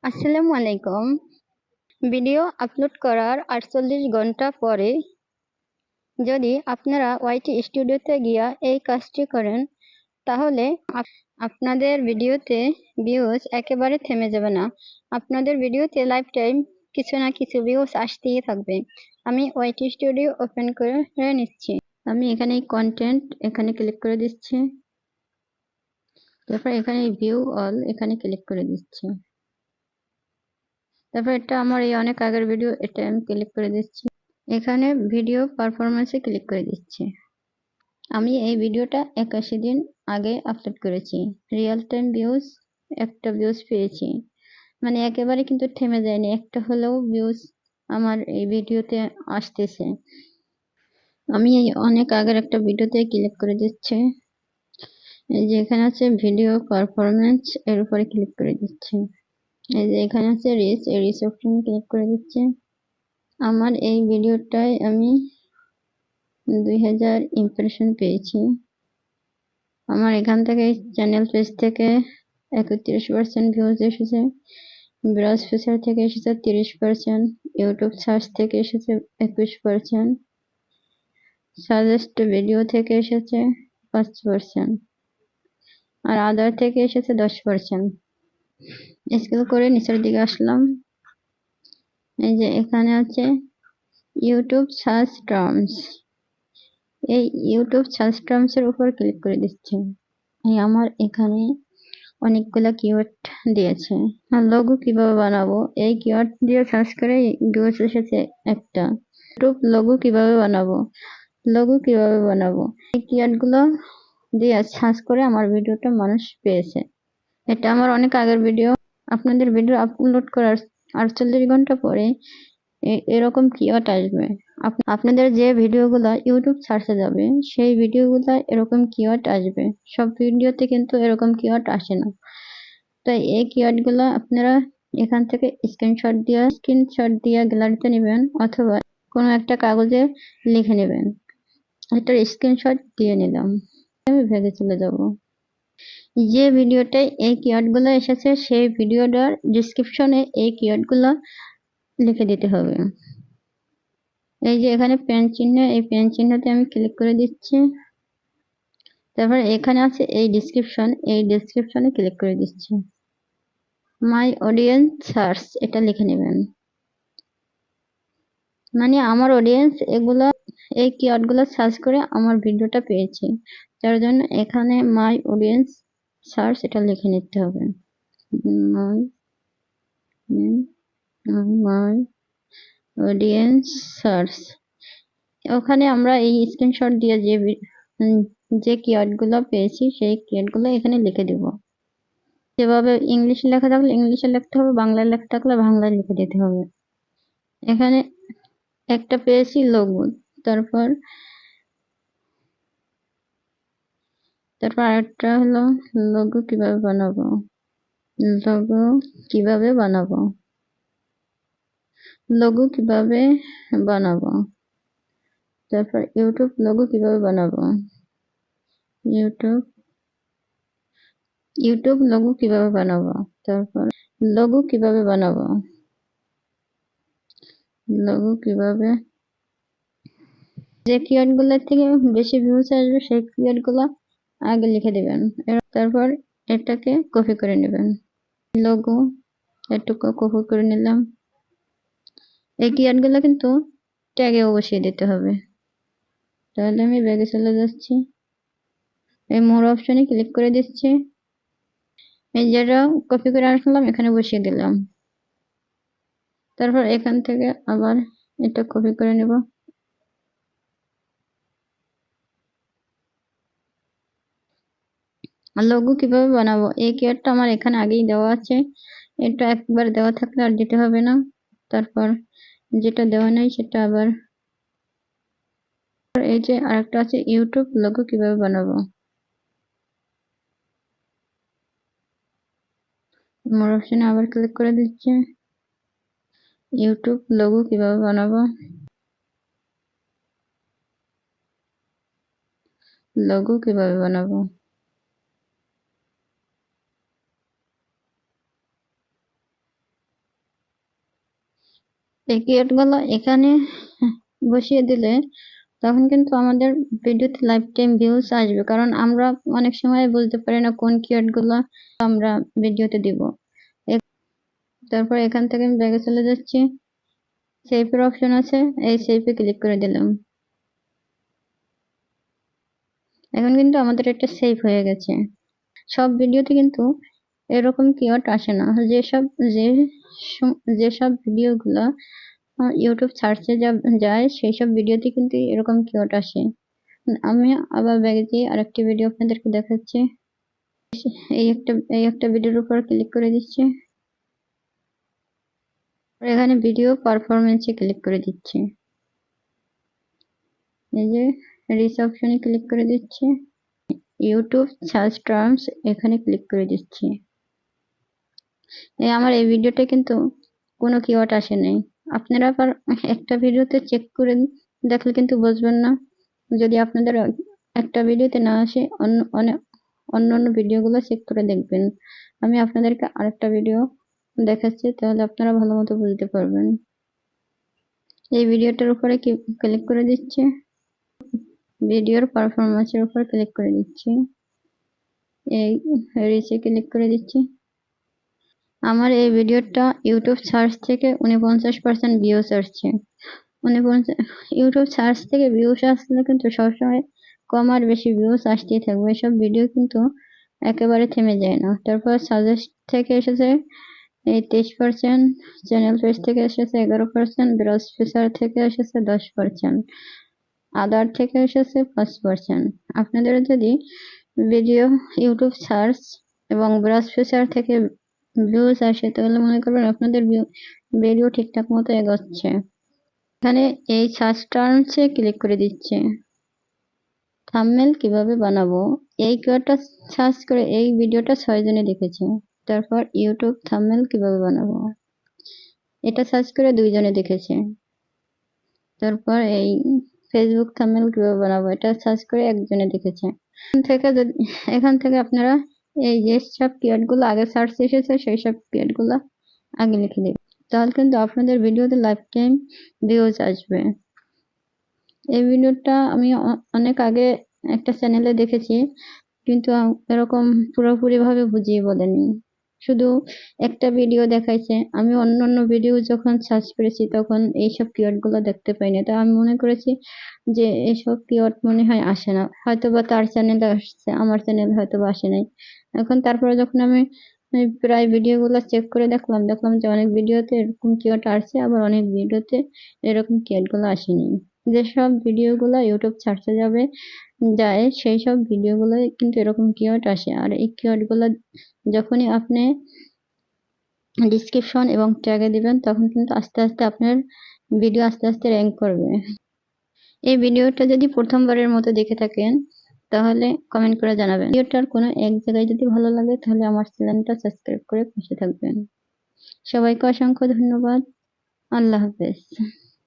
আসসালামু আলাইকুম। Video upload করার ৪৮ ঘন্টা পরে যদি আপনারা ওয়াইটি স্টুডিওতে গিয়া এই কাজটি করেন, তাহলে আপনাদের ভিডিওতে ভিউজ একেবারে থেমে যাবে না। আপনাদের ভিডিওতে লাইফ টাইম কিছু না কিছু ভিউজ আসতেই থাকবে। আমি ওয়াইটি স্টুডিও ওপেন করে নিচ্ছি। আমি এখানে কন্টেন্ট এখানে ক্লিক করে দিচ্ছি। তারপর এখানে ভিউ অল এখানে ক্লিক করে দিচ্ছি। তারপর এটা আমার এই অনেক আগের ভিডিও, এটা আমি ক্লিক করে দিচ্ছি। এখানে ভিডিও পারফরমেন্সে ক্লিক করে দিচ্ছি। আমি এই ভিডিওটা ৮১ দিন আগে আপলোড করেছি। রিয়েল টাইম ভিউজ একটা ভিউজ পেয়েছি, মানে একেবারে কিন্তু থেমে যায়নি, একটা হলেও ভিউজ আমার এই ভিডিওতে আসতেছে। আমি এই অনেক আগের একটা ভিডিওতে ক্লিক করে দিচ্ছি। এই যে এখানে আছে ভিডিও পারফরমেন্স, এর উপরে ক্লিক করে দিচ্ছি। এই যে এখানে আছে রিচ, এই রিচ অপশনে ক্লিক করে দিচ্ছি। আমার এই ভিডিওটায় আমি 2000 ইমপ্রেশন পেয়েছি। আমার এখান থেকে চ্যানেল পেজ থেকে 31% ভিউজ এসেছে, ব্রাউজ ফিচার থেকে এসেছে 30%, ইউটিউব সার্চ থেকে এসেছে 21%, সাজেস্ট ভিডিও থেকে এসেছে 5%, আর আদার থেকে এসেছে 10%। স্ক্রল করে নিচের দিকে আসলাম। এই যে এখানে আছে ইউটিউব সার্চ টার্মস, এই ইউটিউব সার্চ টার্মস এর উপর ক্লিক করে দিচ্ছি। আমার এখানে অনেকগুলা কিওয়ার্ড দিয়েছে। লোগো কিভাবে বানাবো, এই কিওয়ার্ড দিয়ে সার্চ করে ভিউজ এসেছে একটা। ইউটিউব লোগো কিভাবে বানাবো, এই কিওয়ার্ড গুলো দিয়ে সার্চ করে আমার ভিডিওটা মানুষ পেয়েছে। এটা আমার অনেক আগের ভিডিও। আপনাদের ভিডিও আপলোড করার ৪৮ ঘন্টা পরে এরকম কিওয়ার্ড আসবে। আপনাদের যে ভিডিওগুলো ইউটিউব সার্চে যাবে, সেই ভিডিওগুলো এরকম কিওয়ার্ড আসবে। সব ভিডিওতে কিন্তু এরকম কিওয়ার্ড আসে না। তাই এই কিওয়ার্ড গুলো আপনারা এখান থেকে স্ক্রিনশট দিয়ে গ্যালারিতে নেবেন, অথবা কোনো একটা কাগজে লিখে নেবেন। এটার স্ক্রিনশট দিয়ে নিলাম। আমি ভেগে চলে যাব। যে ভিডিওটায় এই কিওয়ার্ড গুলো এসেছে, সেই ভিডিওটার ডিসক্রিপশনে এই কিওয়ার্ড গুলো লিখে দিতে হবে। এই যে এখানে পেন চিহ্ন, এই পেন চিহ্নতে আমি ক্লিক করে দিচ্ছি। তারপর এখানে আছে এই ডিসক্রিপশন, এই ডিসক্রিপশনে ক্লিক করে দিচ্ছি। মাই অডিয়েন্স সার্চ এটা লিখে নেবেন, মানে আমার অডিয়েন্স এগুলা এই কিওয়ার্ড গুলো সার্চ করে আমার ভিডিওটা পেয়েছে, তার জন্য এখানে মাই অডিয়েন্স সার্চ এটা লিখে নিতে হবে। মাই অডিয়েন্স সার্চ, ওখানে আমরা এই স্ক্রিনশট দিয়ে যে কিওয়ার্ড গুলো পেয়েছি সেই কিওয়ার্ড গুলো এখানে লিখে দেব। যেভাবে ইংলিশে লেখা থাকলে ইংলিশে লিখতে হবে, বাংলায় লেখা থাকলে বাংলায় লিখে দিতে হবে। এখানে একটা পেয়েছি লোগো, তারপর আরেকটা হলো লোগো কিভাবে বানাবো, তারপর ইউটিউব লোগো কিভাবে বানাবো, ইউটিউব লোগো কিভাবে বানাবো, তারপর লোগো কিভাবে বানাবো, যে কিওয়ার্ড গুলোর থেকে বেশি ভিউজ আসবে সেই কিওয়ার্ড গুলো আগে লিখে দিবেন। তারপর এটাকে কপি করে নেবেন। লোগো এটুকু কপি করে নিলাম। এই কিওয়ার্ড গুলো কিন্তু ট্যাগেও বসিয়ে দিতে হবে। তাহলে আমি ব্যাগে চলে যাচ্ছি, এই মোর অপশনে ক্লিক করে দিচ্ছি। এই যেটা কপি করে আসলাম এখানে বসিয়ে দিলাম। তারপর এখান থেকে আবার এটা কপি করে নেব। লোগো কিভাবে বানাবো, এই কিওয়ার্ডটা আমার এখানে আগেই দেওয়া আছে, এটা একবার দেওয়া থাকলে আর দিতে হবে না। তারপর যেটা দেওয়া নেই সেটা আবার, এই যে আরেকটা আছে ইউটিউব লোগো কিভাবে বানাবো, মোর অপশনে আবার ক্লিক করে দিচ্ছি। ইউটিউব লোগো কিভাবে বানাবো, এই কিওয়ার্ড গুলো এখানে বসিয়ে দিলে তখন কিন্তু আমাদের ভিডিওতে লাইফ টাইম ভিউজ আসবে, কারণ আমরা অনেক সময় বলতে পারি না কোন কিওয়ার্ড গুলো আমরা ভিডিওতে দিব। তারপর এখান থেকে আমি ব্যাগে চলে যাচ্ছি, সেভের অপশন আছে, এই সেভে ক্লিক করে দিলাম। এখন কিন্তু আমাদের এটা সেভ হয়ে গেছে। সব ভিডিওতে কিন্তু এরকম কিওয়ার্ড আসে না। যেসব ভিডিওগুলো ইউটিউব সার্চে যায় সেই সব ভিডিওতে কিন্তু এরকম কিওয়ার্ড আসে। আমি আবার ব্যাগে গিয়ে আরেকটি ভিডিও আপনাদেরকে দেখাচ্ছি। এই একটা ভিডিওর উপর ক্লিক করে দিচ্ছি, এখানে ভিডিও পারফরমেন্সে ক্লিক করে দিচ্ছি। এই যে রিচ অপশনে ক্লিক করে দিচ্ছি, ইউটিউব সার্চ টার্মস এখানে ক্লিক করে দিচ্ছি। আমার এই ভিডিওতে কিন্তু কোনো কিওয়ার্ড আসে নাই। আপনারা আবার একটা ভিডিওতে চেক করে দেখলে কিন্তু বুঝবেন না। যদি আপনাদের একটা ভিডিওতে না আসে, অন্য ভিডিওগুলো চেক করে দেখবেন। আমি আপনাদেরকে আরেকটা ভিডিও দেখাচ্ছি, তাহলে আপনারা ভালো মতো বুঝতে পারবেন। এই ভিডিওটার উপরে ক্লিক করে দিচ্ছি, ভিডিওর পারফরমেন্সের উপর ক্লিক করে দিচ্ছি, এই রিচে ক্লিক করে দিচ্ছি। আমার এই ভিডিওটা ইউটিউব সার্চ থেকে 49% ভিউজ আসছে। ইউটিউব সার্চ থেকে ভিউজ আসলে কিন্তু সবসময় কম আর বেশি ভিউজ আসতেই থাকবে, এসব ভিডিও কিন্তু একেবারে থেমে যায় না। তারপর সাজেস্ট থেকে এসেছে এই 23%, চ্যানেল পেজ থেকে এসেছে 11%, ব্রাউজ ফিচার থেকে এসেছে 10%, আদার থেকে এসেছে 5%। আপনাদের যদি ভিডিও ইউটিউব সার্চ এবং ব্রাউজ ফিচার থেকে ভিউজ আসে তাহলে মনে করবেন আপনাদের ভিডিও ঠিকঠাক মতো এগোচ্ছে। এখানে এই সার্চ টার্মসে ক্লিক করে দিচ্ছে। থাম্বনেল কিভাবে বানাবো, এই কিওয়ার্ডটা সার্চ করে এই ভিডিওটা 6 জনে দেখেছে। তারপর ইউটিউব থাম্বনেল কিভাবে বানাবো, এটা সার্চ করে 2 জনে দেখেছে। তারপর এই ফেসবুক থাম্বনেল কিভাবে বানাবো, এটা সার্চ করে 1 জনে দেখেছে। এখান থেকে আপনারা এই যে সব কিওয়ার্ড গুলো আগে সার্চ এসেছে সেই সব কিওয়ার্ড গুলো আগে লিখে দেবেন, তাহলে কিন্তু আপনাদের ভিডিওতে লাইফ টাইম ভিউজ আসবে। এই ভিডিওটা আমি অনেক আগে একটা চ্যানেলে দেখেছি, কিন্তু এরকম পুরোপুরি ভাবে বুঝিয়ে বলেনি, শুধু একটা ভিডিও দেখাইছে। আমি অন্যান্য ভিডিও যখন সার্চ করেছি তখন এইসব কিওয়ার্ড গুলো দেখতে পাইনি, তো আমি মনে করেছি যে এইসব কিওয়ার্ড মনে হয় আসে না, হয়তো বা তার চ্যানেলে আসছে, আমার চ্যানেল হয়তো বা আসে নাই। এখন তারপরে যখন আমি প্রায় ভিডিওগুলো চেক করে দেখলাম যে অনেক ভিডিওতে এরকম কিওয়ার্ড আসছে, আবার অনেক ভিডিওতে এরকম কিওয়ার্ড গুলো আসেনি। যেসব ভিডিওগুলো ইউটিউব সার্চে যায় সেই সব ভিডিওগুলো কিন্তু এরকম কিওয়ার্ড আসে। আর এই কিওয়ার্ড গুলো যখনই আপনি ডিসক্রিপশন এবং ট্যাগে দিবেন তখন কিন্তু আস্তে আস্তে আপনার ভিডিও আস্তে আস্তে র্যাঙ্ক করবে। এই ভিডিওটা যদি প্রথমবারের মতো দেখে থাকেন তাহলে কমেন্ট করে জানাবেন। ভিডিওটার কোনো এক জায়গায় যদি ভালো লাগে তাহলে আমার চ্যানেলটা সাবস্ক্রাইব করে পাশে থাকবেন। সবাইকে অসংখ্য ধন্যবাদ। আল্লাহ হাফেজ।